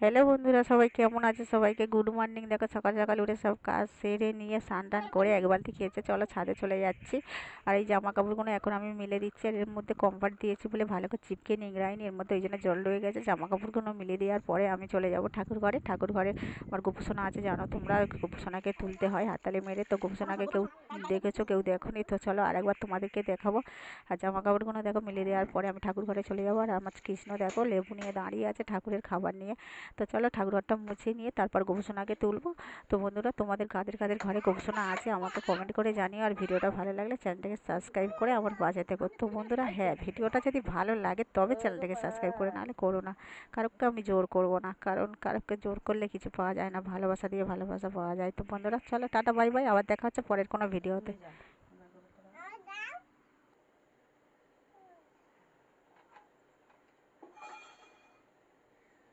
Hello বন্ধুরা, সবাই কেমন আছে? সবাইকে গুড মর্নিং। দেখো সকাল সকাল উঠে সব কাজ সেরে নিয়ে স্নান টান করে এক বালতি খেয়েছে, চলো ছাদে চলে যাচ্ছি। আর এই জামা কাপড়গুলো এখন আমি মিলে দিচ্ছি। আর এর মধ্যে কমফর্ট দিয়েছি বলে ভালো করে চিপকে নিংড়াইনি, এর মধ্যে ওই জন্য জল রয়ে গেছে। জামা কাপড়গুলো মিলে দেওয়ার পরে আমি চলে যাব ঠাকুর ঘরে। ঠাকুর ঘরে আমার গোপুসোনা আছে, জানো তোমরা, গোপুসোনাকে তুলতে হয় হাততালি মেরে। তো গোপুসোনাকে কেউ দেখেছো, কেউ দেখোনি, তো চলো আরেকবার তোমাদেরকে দেখাবো। আর জামা কাপড়গুলো দেখো মিলে দেওয়ার পরে আমি ঠাকুর ঘরে চলে যাবো। আর আমার কৃষ্ণ দেখো লেবু নিয়ে দাঁড়িয়ে আছে ঠাকুরের খাবার নিয়ে। তো চলো ঠাকুরঘরটা মুছে নিয়ে তারপর গোপুসোনাকে তুলবো। তো বন্ধুরা, তোমাদের কাদের কাদের ঘরে গোপুসোনা আছে আমাকে কমেন্ট করে জানিও। আর ভিডিওটা ভালো লাগলে চ্যানেলটাকে সাবস্ক্রাইব করে আমার পাশে থেকো। তো বন্ধুরা, হ্যাঁ, ভিডিওটা যদি ভালো লাগে তবে চ্যানেলটাকে সাবস্ক্রাইব করে, নাহলে করো না। কারোকে আমি জোর করব না, কারণ কারোকে জোর করলে কিছু পাওয়া যায় না, ভালোবাসা দিয়ে ভালোবাসা পাওয়া যায়। তো বন্ধুরা চলো, টাটা বাই বাই, আবার দেখা হচ্ছে পরের কোনো ভিডিওতে।